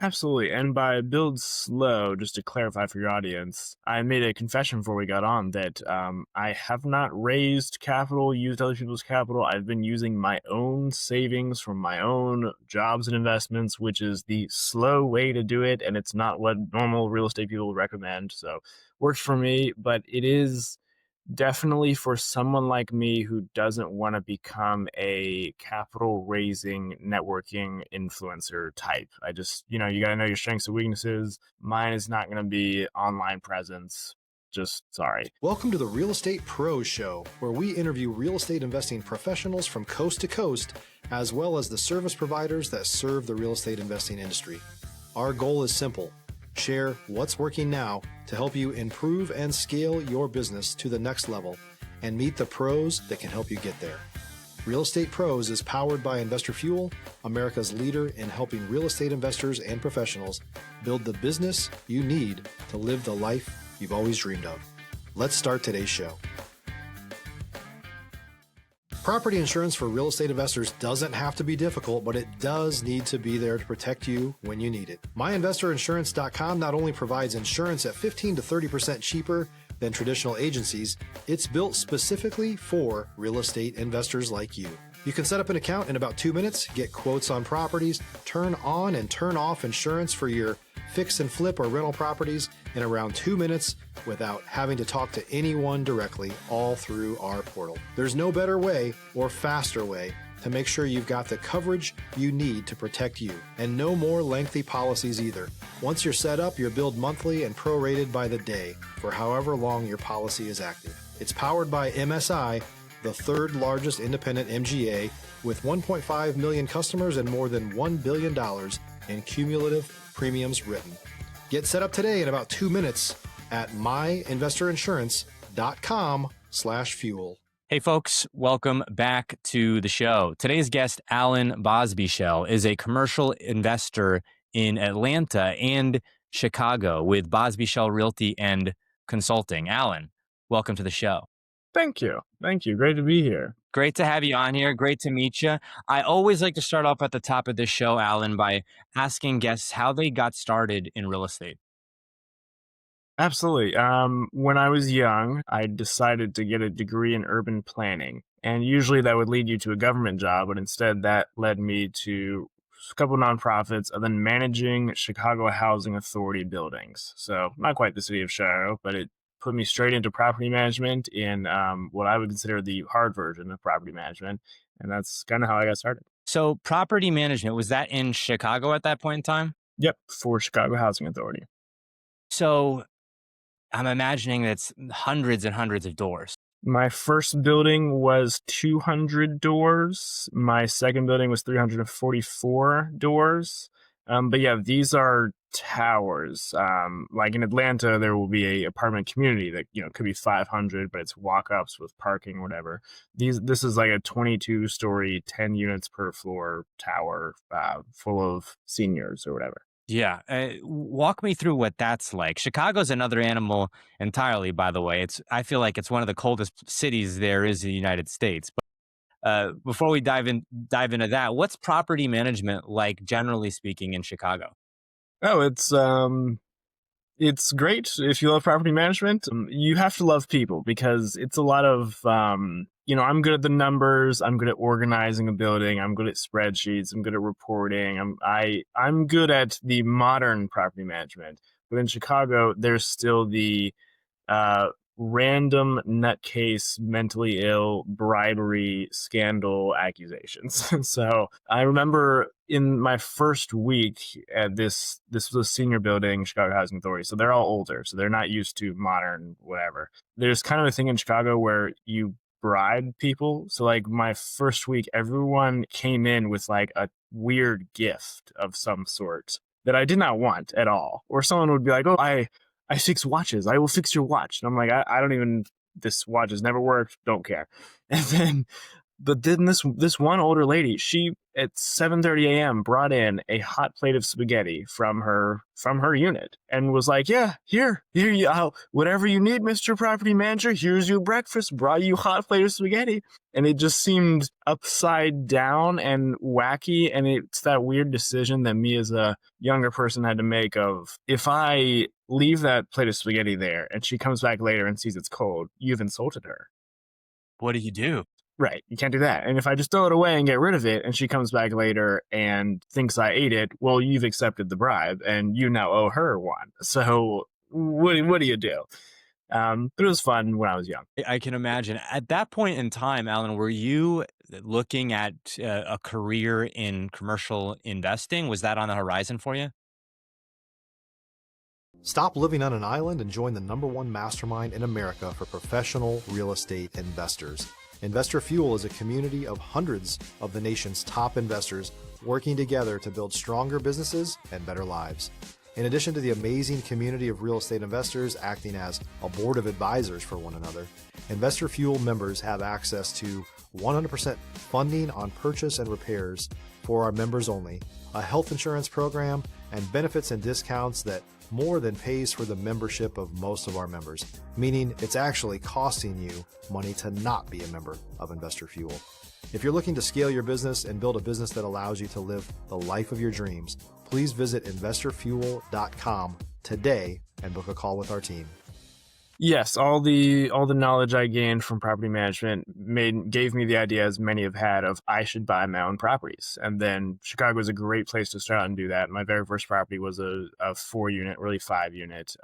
Absolutely. And by build slow, just to clarify for your audience, I made a confession before we got on that I have not raised capital, used other people's capital. I've been using my own savings from my own jobs and investments, which is the slow way to do it. And it's not what normal real estate people recommend. So works for me, but it is definitely for someone like me who doesn't want to become a capital raising networking influencer type. I just, you got to know your strengths and weaknesses. Mine is not going to be online presence. Just sorry. Welcome to the Real Estate Pros Show, where we interview real estate investing professionals from coast to coast, as well as the service providers that serve the real estate investing industry. Our goal is simple: share what's working now to help you improve and scale your business to the next level and meet the pros that can help you get there. Real Estate Pros is powered by Investor Fuel, America's leader in helping real estate investors and professionals build the business you need to live the life you've always dreamed of. Let's start today's show. Property insurance for real estate investors doesn't have to be difficult, but it does need to be there to protect you when you need it. MyInvestorInsurance.com not only provides insurance at 15 to 30% cheaper than traditional agencies, it's built specifically for real estate investors like you. You can set up an account in about 2 minutes, get quotes on properties, turn on and turn off insurance for your fix and flip or rental properties in around 2 minutes without having to talk to anyone directly, all through our portal. There's no better way or faster way to make sure you've got the coverage you need to protect you, and no more lengthy policies either. Once you're set up, you're billed monthly and prorated by the day for however long your policy is active. It's powered by MSI, the third largest independent MGA, with 1.5 million customers and more than $1 billion in cumulative premiums written. Get set up today in about 2 minutes at myinvestorinsurance.com/fuel. Hey folks, welcome back to the show. Today's guest, Allen Bosbyshell, is a commercial investor in Atlanta and Chicago with Bosbyshell Realty and Consulting. Allen, welcome to the show. Thank you. Thank you. Great to be here. Great to have you on here. Great to meet you. I always like to start off at the top of this show, Allen, by asking guests how they got started in real estate. Absolutely. When I was young, I decided to get a degree in urban planning. And usually that would lead you to a government job, but instead that led me to a couple of nonprofits and then managing Chicago Housing Authority buildings. So not quite the city of Chicago, but it put me straight into property management in what I would consider the hard version of property management. And that's kind of how I got started. So property management, was that in Chicago at that point in time? Yep, for Chicago Housing Authority. So I'm imagining that's hundreds and hundreds of doors. My first building was 200 doors. My second building was 344 doors. But yeah, these are towers. Like in Atlanta, there will be a apartment community that, could be 500, but it's walk-ups with parking or whatever. This is like a 22-story, 10 units per floor tower full of seniors or whatever. Yeah. Walk me through what that's like. Chicago's another animal entirely, by the way. I feel like it's one of the coldest cities there is in the United States. But before we dive into that, what's property management like, generally speaking, in Chicago? Oh, it's great if you love property management. You have to love people because it's a lot of, I'm good at the numbers. I'm good at organizing a building. I'm good at spreadsheets. I'm good at reporting. I'm good at the modern property management. But in Chicago, there's still the random nutcase, mentally ill, bribery, scandal accusations. So I remember in my first week at this was a senior building, Chicago Housing Authority. So they're all older. So they're not used to modern whatever. There's kind of a thing in Chicago where you bribe people. So like my first week, everyone came in with like a weird gift of some sort that I did not want at all. Or someone would be like, oh, I fix watches. I will fix your watch. And I'm like, I don't even, this watch has never worked. Don't care. And then But then this one older lady, she at 7:30 a.m. brought in a hot plate of spaghetti from her unit and was like, "Yeah, here you whatever you need, Mr. Property Manager. Here's your breakfast. Brought you hot plate of spaghetti." And it just seemed upside down and wacky. And it's that weird decision that me as a younger person had to make of, if I leave that plate of spaghetti there and she comes back later and sees it's cold, you've insulted her. What do you do? Right. You can't do that. And if I just throw it away and get rid of it and she comes back later and thinks I ate it, well, you've accepted the bribe and you now owe her one. So what do you do? But it was fun when I was young. I can imagine. At that point in time, Alan, were you looking at a career in commercial investing? Was that on the horizon for you? Stop living on an island and join the #1 mastermind in America for professional real estate investors. Investor Fuel is a community of hundreds of the nation's top investors working together to build stronger businesses and better lives. In addition to the amazing community of real estate investors acting as a board of advisors for one another, Investor Fuel members have access to 100% funding on purchase and repairs for our members only, a health insurance program, and benefits and discounts that more than pays for the membership of most of our members, meaning it's actually costing you money to not be a member of Investor Fuel. If you're looking to scale your business and build a business that allows you to live the life of your dreams, please visit investorfuel.com today and book a call with our team. Yes, all the knowledge I gained from property management gave me the idea, as many have had, of I should buy my own properties. And then Chicago was a great place to start and do that. My very first property was a 4-unit, really 5-unit,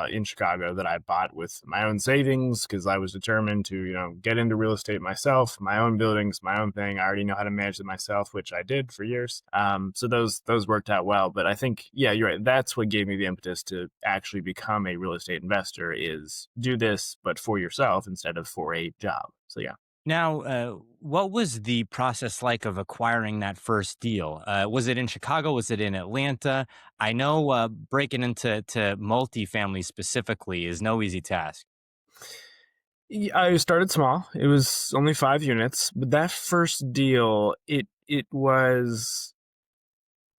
in Chicago that I bought with my own savings because I was determined to, get into real estate myself, my own buildings, my own thing. I already know how to manage it myself, which I did for years. So those worked out well. But I think, yeah, you're right. That's what gave me the impetus to actually become a real estate investor, is do this, but for yourself instead of for a job. So yeah. Now, what was the process like of acquiring that first deal? Was it in Chicago? Was it in Atlanta? I know breaking into multifamily specifically is no easy task. I started small. It was only 5 units, but that first deal, it was,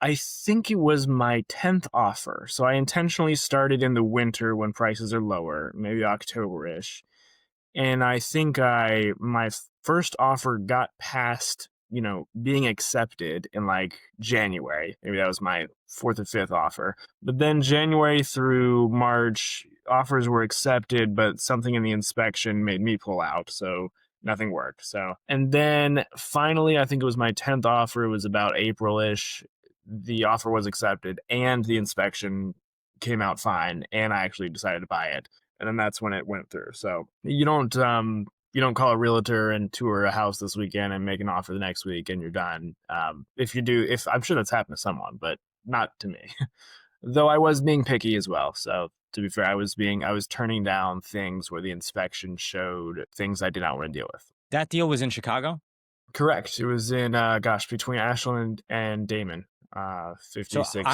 I think it was my 10th offer. So I intentionally started in the winter when prices are lower, maybe October-ish. And I think my first offer got past, being accepted in like January. Maybe that was my 4th or 5th offer. But then January through March, offers were accepted, but something in the inspection made me pull out. So nothing worked. So, and then finally, I think it was my 10th offer. It was about April-ish. The offer was accepted and the inspection came out fine. And I actually decided to buy it. And then that's when it went through. So you don't call a realtor and tour a house this weekend and make an offer the next week and you're done. If you do, if I'm sure that's happened to someone, but not to me. Though I was being picky as well. So to be fair, I was turning down things where the inspection showed things I did not want to deal with. That deal was in Chicago? Correct. It was in between Ashland and Damon, So 56.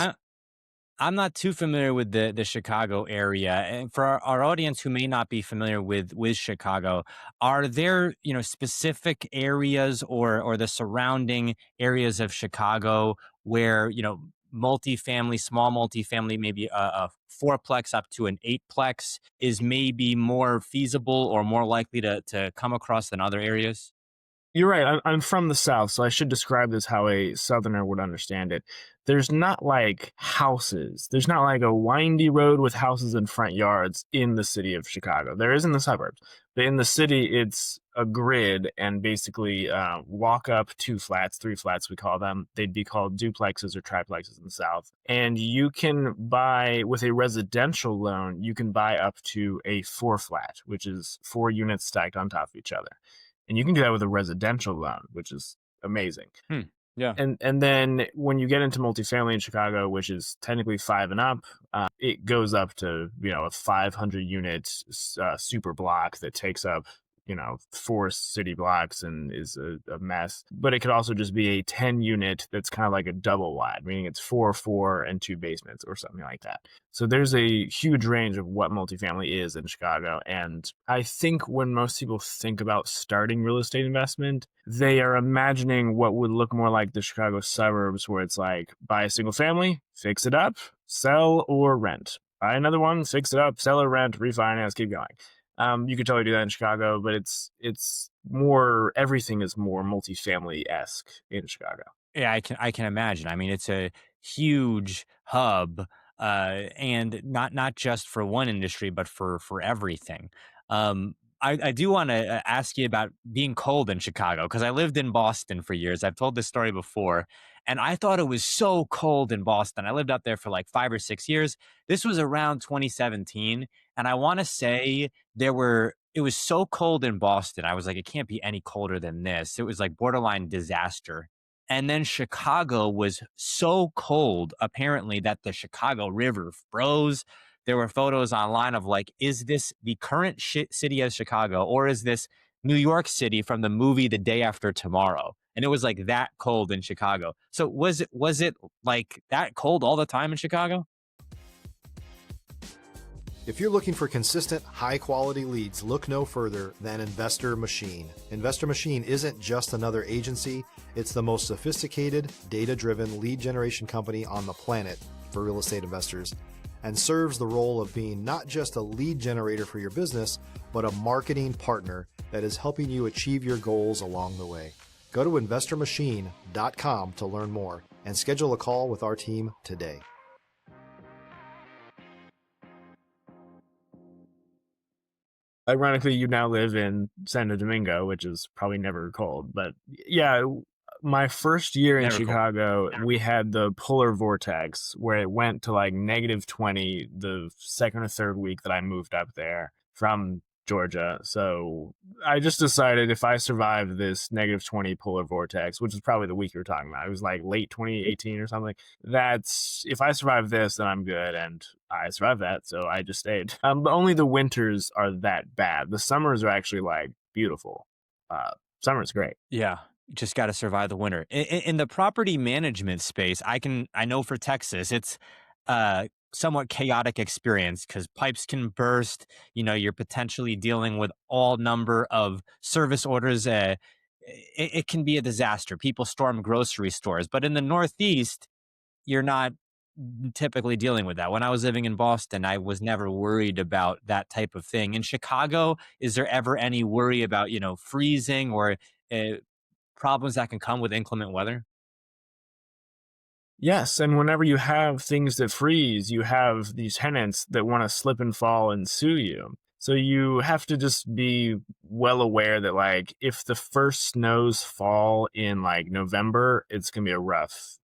I'm not too familiar with the Chicago area. And for our audience who may not be familiar with Chicago, are there, specific areas or the surrounding areas of Chicago where, multifamily, small multifamily, maybe a 4-plex up to an 8-plex is maybe more feasible or more likely to come across than other areas? You're right. I'm from the South, so I should describe this how a Southerner would understand it. There's not like houses. There's not like a windy road with houses and front yards in the city of Chicago. There is in the suburbs, but in the city, it's a grid and basically walk up 2 flats, 3 flats, we call them. They'd be called duplexes or triplexes in the South. And you can buy, with a residential loan, you can buy up to a 4-flat, which is 4 units stacked on top of each other. And you can do that with a residential loan, which is amazing. Yeah. And then when you get into multifamily in Chicago, which is technically 5 and up, it goes up to, a 500 unit super block that takes up 4 city blocks and is a mess. But it could also just be a 10 unit that's kind of like a double wide, meaning it's 4, and 2 basements or something like that. So there's a huge range of what multifamily is in Chicago. And I think when most people think about starting real estate investment, they are imagining what would look more like the Chicago suburbs, where it's like buy a single family, fix it up, sell or rent. Buy another one, fix it up, sell or rent, refinance, keep going. You could totally do that in Chicago, but it's more, everything is more multifamily-esque in Chicago. Yeah, I can imagine. I mean, it's a huge hub, and not just for one industry, but for everything. I do want to ask you about being cold in Chicago, because I lived in Boston for years. I've told this story before, and I thought it was so cold in Boston. I lived out there for like 5 or 6 years. This was around 2017, and I want to say it was so cold in Boston. I was like, it can't be any colder than this. It was like borderline disaster. And then Chicago was so cold, apparently, that the Chicago River froze. There were photos online of like, is this the current city of Chicago, or is this New York City from the movie The Day After Tomorrow? And it was like that cold in Chicago. So was it like that cold all the time in Chicago? If you're looking for consistent, high-quality leads, look no further than Investor Machine. Investor Machine isn't just another agency, it's the most sophisticated, data-driven lead generation company on the planet for real estate investors, and serves the role of being not just a lead generator for your business, but a marketing partner that is helping you achieve your goals along the way. Go to investormachine.com to learn more and schedule a call with our team today. Ironically, you now live in Santo Domingo, which is probably never cold. But yeah, my first year in Never cold. Chicago, we had the polar vortex where it went to like -20 the second or third week that I moved up there from Georgia. So I just decided if I survive this -20 polar vortex, which is probably the week you're talking about, it was like late 2018 or something. That's, if I survive this, then I'm good. And I survived that, so I just stayed. But only the winters are that bad. The summers are actually like beautiful. Summer's great. Yeah, you just got to survive the winter. In the property management space, I know for Texas, it's somewhat chaotic experience because pipes can burst. You're potentially dealing with all number of service orders. It can be a disaster. People storm grocery stores, but in the Northeast, you're not typically dealing with that. When I was living in Boston, I was never worried about that type of thing. In Chicago, is there ever any worry about, freezing or uh, problems that can come with inclement weather? Yes, and whenever you have things that freeze, you have these tenants that want to slip and fall and sue you. So you have to just be well aware that like if the first snows fall in like November, it's gonna be a rough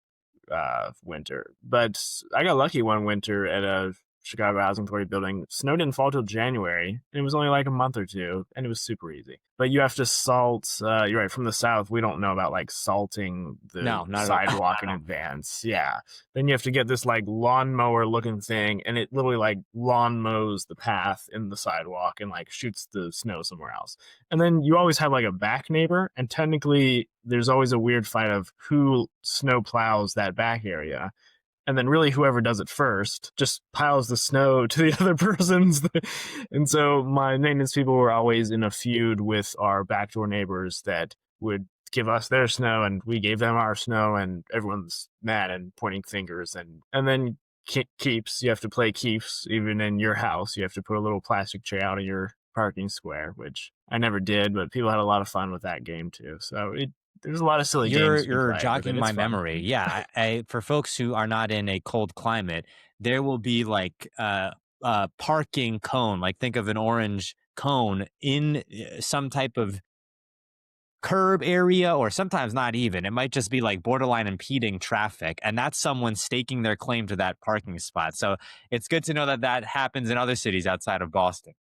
winter. But I got lucky one winter at a Chicago Housing Authority building. Snow didn't fall till January, and it was only like a month or two, and it was super easy. But you have to salt. You're right. From the south, we don't know about like salting No, the not at all. sidewalk in advance. Yeah. Then you have to get this like lawnmower looking thing, and it literally like lawn mows the path in the sidewalk and like shoots the snow somewhere else. And then you always have like a back neighbor, and technically there's always a weird fight of who snow plows that back area. And then really whoever does it first just piles the snow to the other person's. And so my maintenance people were always in a feud with our backdoor neighbors that would give us their snow and we gave them our snow, and everyone's mad and pointing fingers. And then keeps, you have to play keeps even in your house. You have to put a little plastic tray out of your parking square, which I never did, but people had a lot of fun with that game too. So there's a lot of silly You're games to be you're played with it. jogging It's my fun. memory. Yeah, for folks who are not in a cold climate, there will be like parking cone. Like think of an orange cone in some type of curb area, or sometimes not even. It might just be like borderline impeding traffic, and that's someone staking their claim to that parking spot. So it's good to know that that happens in other cities outside of Boston.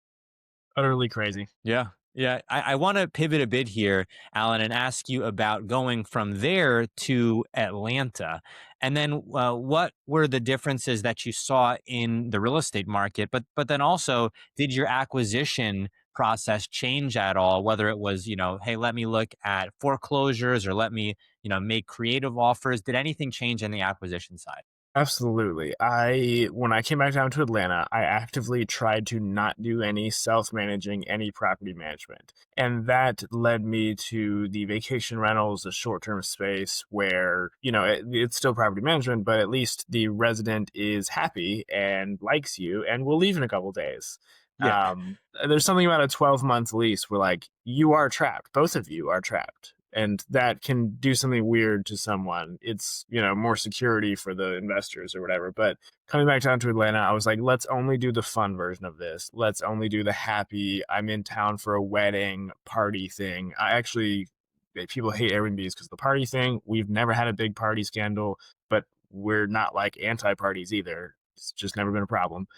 Utterly crazy. Yeah. Yeah. I want to pivot a bit here, Alan, and ask you about going from there to Atlanta. And then what were the differences that you saw in the real estate market? But then also, did your acquisition process change at all? Whether it was, hey, let me look at foreclosures or let me, make creative offers. Did anything change in the acquisition side? Absolutely. When I came back down to Atlanta, I actively tried to not do any self-managing, any property management. And that led me to the vacation rentals, the short-term space where, it's still property management, but at least the resident is happy and likes you and will leave in a couple days. Yeah. There's something about a 12-month lease where like you are trapped, both of you are trapped, and that can do something weird to someone. It's, more security for the investors or whatever. But coming back down to Atlanta, I was like, let's only do the fun version of this. Let's only do the happy, I'm in town for a wedding party thing. People hate Airbnbs because the party thing. We've never had a big party scandal, but we're not like anti parties either. It's just never been a problem.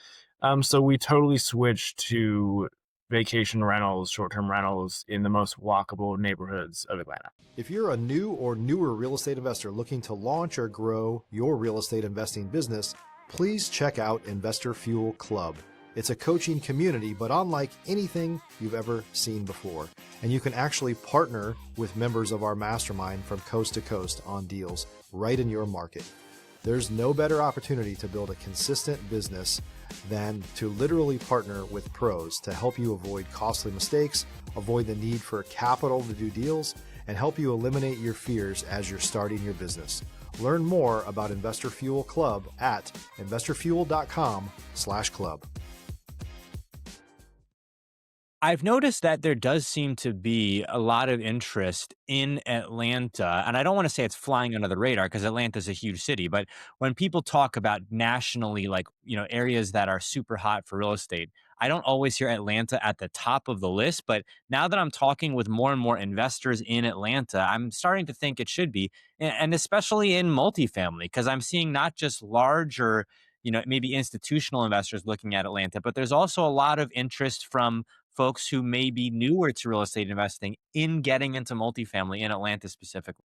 So we totally switched to vacation rentals, short-term rentals in the most walkable neighborhoods of Atlanta. If you're a new or newer real estate investor looking to launch or grow your real estate investing business, please check out Investor Fuel Club. It's a coaching community, but unlike anything you've ever seen before. And you can actually partner with members of our mastermind from coast to coast on deals right in your market. There's no better opportunity to build a consistent business than to literally partner with pros to help you avoid costly mistakes, avoid the need for capital to do deals, and help you eliminate your fears as you're starting your business. Learn more about Investor Fuel Club at investorfuel.com/club. I've noticed that there does seem to be a lot of interest in Atlanta. And I don't want to say it's flying under the radar because Atlanta's a huge city. But when people talk about nationally, like, areas that are super hot for real estate, I don't always hear Atlanta at the top of the list. But now that I'm talking with more and more investors in Atlanta, I'm starting to think it should be. And especially in multifamily, because I'm seeing not just larger, maybe institutional investors looking at Atlanta, but there's also a lot of interest from folks who may be newer to real estate investing in getting into multifamily in Atlanta specifically.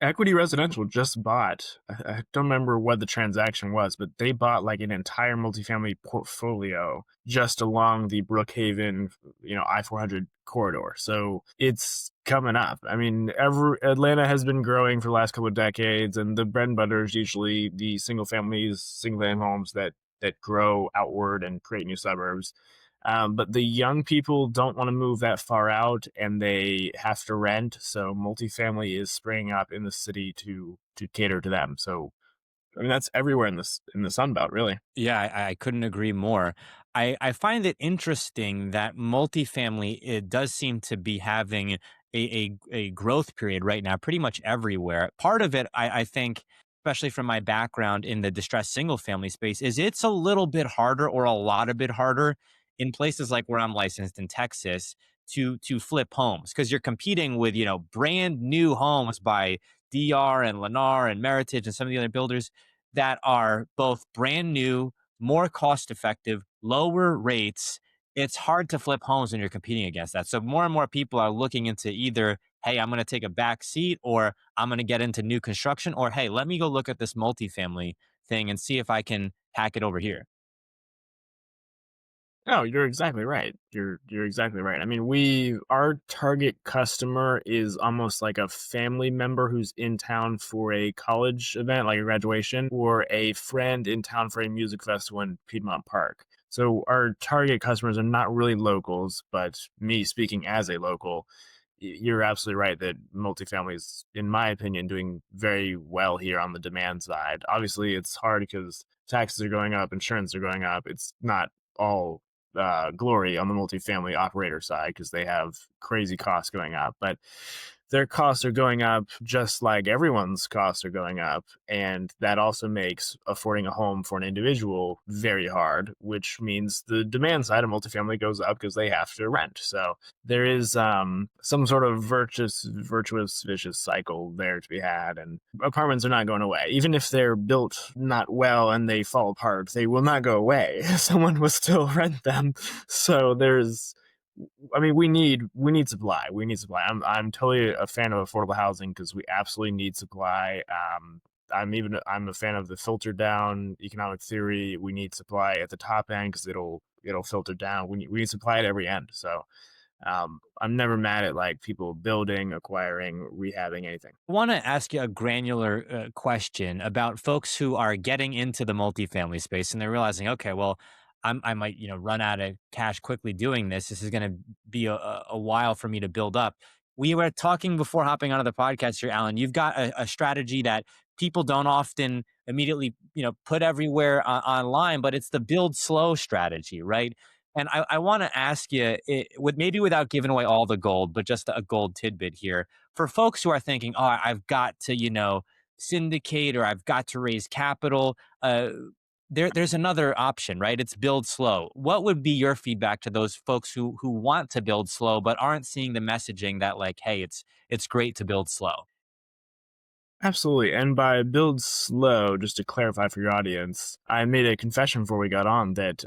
Equity Residential just bought, I don't remember what the transaction was, but they bought like an entire multifamily portfolio just along the Brookhaven, I-400 corridor. So it's coming up. I mean, Atlanta has been growing for the last couple of decades, and the bread and butter is usually the single family homes that grow outward and create new suburbs. But the young people don't want to move that far out, and they have to rent. So multifamily is springing up in the city to cater to them. So I mean, that's everywhere in the Sun Belt, really. Yeah, I couldn't agree more. I find it interesting that multifamily, it does seem to be having a growth period right now, pretty much everywhere. Part of it, I think, especially from my background in the distressed single family space, is it's a little bit harder or a lot a bit harder in places like where I'm licensed in Texas to flip homes because you're competing with, brand new homes by DR and Lennar and Meritage and some of the other builders that are both brand new, more cost effective, lower rates. It's hard to flip homes when you're competing against that. So more and more people are looking into either, hey, I'm going to take a back seat, or I'm going to get into new construction, or hey, let me go look at this multifamily thing and see if I can hack it over here. No, you're exactly right. You're exactly right. I mean, our target customer is almost like a family member who's in town for a college event, like a graduation, or a friend in town for a music festival in Piedmont Park. So our target customers are not really locals, but me speaking as a local, you're absolutely right that multifamily is, in my opinion, doing very well here on the demand side. Obviously, it's hard because taxes are going up, insurance are going up. It's not all glory on the multifamily operator side because they have crazy costs going up, but their costs are going up just like everyone's costs are going up. And that also makes affording a home for an individual very hard, which means the demand side of multifamily goes up because they have to rent. So there is some sort of virtuous, vicious cycle there to be had. And apartments are not going away. Even if they're built not well and they fall apart, they will not go away. Someone will still rent them. So we need supply. We need supply. I'm totally a fan of affordable housing because we absolutely need supply. I'm a fan of the filter down economic theory. We need supply at the top end because it'll filter down. We need supply at every end. So I'm never mad at like people building, acquiring, rehabbing anything. I want to ask you a granular question about folks who are getting into the multifamily space and they're realizing, okay, well, I might, run out of cash quickly doing this. This is going to be a while for me to build up. We were talking before hopping onto the podcast here, Alan. You've got a strategy that people don't often immediately, put everywhere online, but it's the build slow strategy, right? And I want to ask you, with maybe without giving away all the gold, but just a gold tidbit here for folks who are thinking, oh, I've got to, syndicate or I've got to raise capital. There's another option, right? It's build slow. What would be your feedback to those folks who want to build slow but aren't seeing the messaging that like, hey, it's great to build slow? Absolutely. And by build slow, just to clarify for your audience, I made a confession before we got on that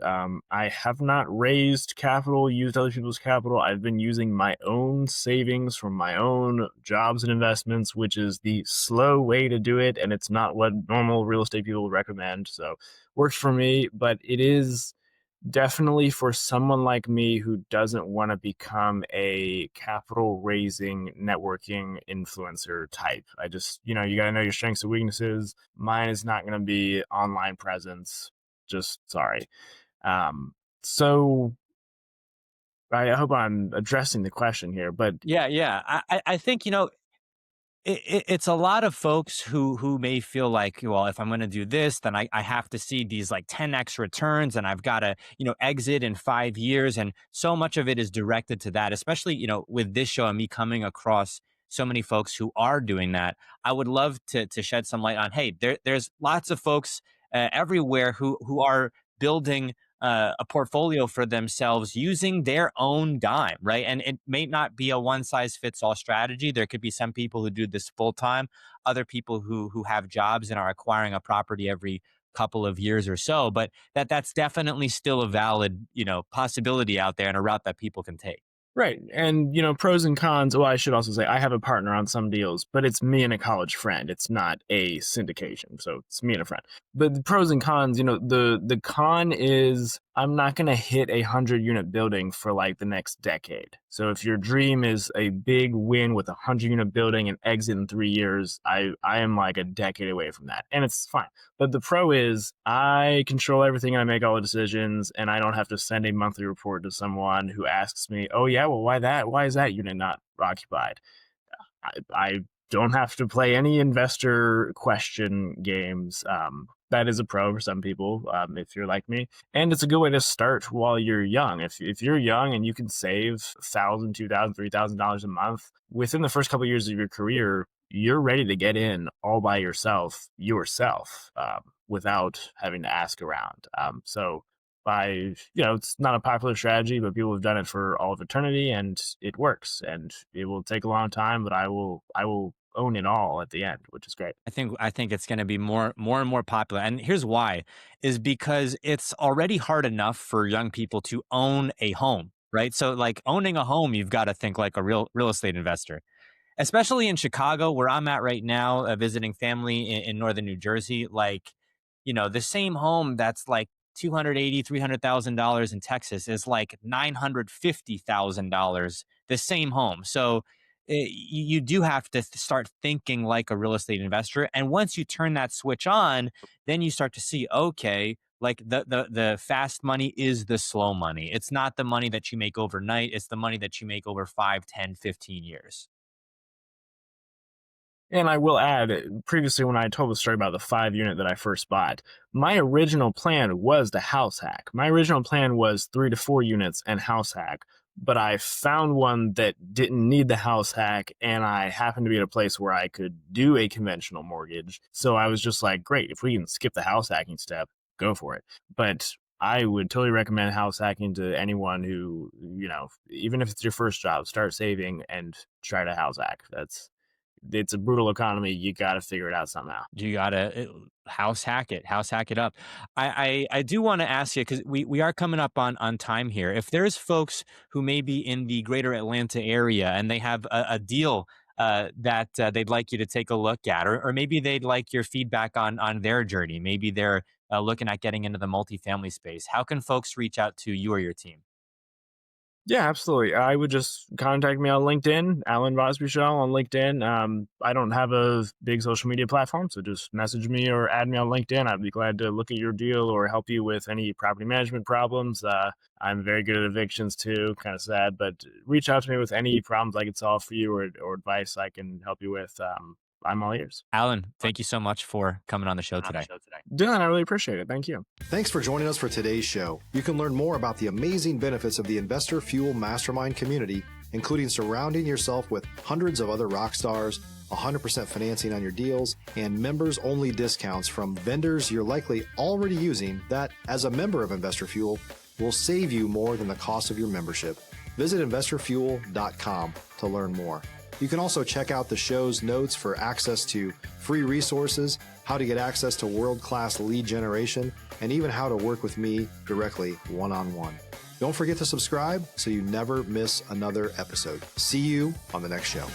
I have not raised capital, used other people's capital. I've been using my own savings from my own jobs and investments, which is the slow way to do it. And it's not what normal real estate people would recommend. So works for me, but it is definitely for someone like me who doesn't want to become a capital raising networking influencer type. I just, you got to know your strengths and weaknesses. Mine is not going to be online presence. Just sorry. So I hope I'm addressing the question here, but Yeah. I think, it's a lot of folks who may feel like, well, if I'm going to do this, then I have to see these like 10x returns and I've got to, exit in 5 years. And so much of it is directed to that, especially, with this show and me coming across so many folks who are doing that. I would love to shed some light on, hey, there's lots of folks everywhere who are building a portfolio for themselves using their own dime, right? And it may not be a one size fits all strategy. There could be some people who do this full time, other people who have jobs and are acquiring a property every couple of years or so. But that's definitely still a valid, possibility out there and a route that people can take. right. And, pros and cons. Well, I should also say I have a partner on some deals, but it's me and a college friend. It's not a syndication. So it's me and a friend. But the pros and cons, the con is I'm not going to hit 100-unit building for like the next decade. So if your dream is a big win with 100-unit building and exit in 3 years, I am like a decade away from that. And it's fine. But the pro is I control everything and I make all the decisions and I don't have to send a monthly report to someone who asks me, oh yeah, well, why that? Why is that unit not occupied? I don't have to play any investor question games. That is a pro for some people, if you're like me. And it's a good way to start while you're young. If you're young and you can save $1,000, $2,000, $3,000 a month within the first couple of years of your career, you're ready to get in all by yourself, without having to ask around. So it's not a popular strategy, but people have done it for all of eternity and it works and it will take a long time, but I will own it all at the end, which is great. I think it's going to be more and more popular. And here's why is because it's already hard enough for young people to own a home, right? So like owning a home, you've got to think like a real estate investor, especially in Chicago, where I'm at right now, visiting family in northern New Jersey. Like, the same home that's like 280, $300,000 in Texas is like $950,000, the same home. So you do have to start thinking like a real estate investor. And once you turn that switch on, then you start to see, okay, like the fast money is the slow money. It's not the money that you make overnight. It's the money that you make over 5, 10, 15 years. And I will add, previously when I told the story about the 5 unit that I first bought, my original plan was the house hack. My original plan was 3 to 4 units and house hack, but I found one that didn't need the house hack, and I happened to be at a place where I could do a conventional mortgage. So I was just like, great, if we can skip the house hacking step, go for it. But I would totally recommend house hacking to anyone who, even if it's your first job, start saving and try to house hack. It's a brutal economy. You got to figure it out somehow. You gotta house hack it up. I do want to ask you because we are coming up on time here. If there's folks who may be in the greater Atlanta area and they have a deal that they'd like you to take a look at, or maybe they'd like your feedback on their journey. Maybe they're looking at getting into the multifamily space. How can folks reach out to you or your team? Yeah, absolutely. I would just contact me on LinkedIn, Allen Bosbyshell on LinkedIn. I don't have a big social media platform, so just message me or add me on LinkedIn. I'd be glad to look at your deal or help you with any property management problems. I'm very good at evictions too, kind of sad, but reach out to me with any problems I can solve for you or advice I can help you with. I'm all ears. Alan, thank you so much for coming on the show today. Dylan, I really appreciate it. Thank you. Thanks for joining us for today's show. You can learn more about the amazing benefits of the Investor Fuel Mastermind community, including surrounding yourself with hundreds of other rock stars, 100% financing on your deals, and members-only discounts from vendors you're likely already using that, as a member of Investor Fuel, will save you more than the cost of your membership. Visit investorfuel.com to learn more. You can also check out the show's notes for access to free resources, how to get access to world-class lead generation, and even how to work with me directly one-on-one. Don't forget to subscribe so you never miss another episode. See you on the next show.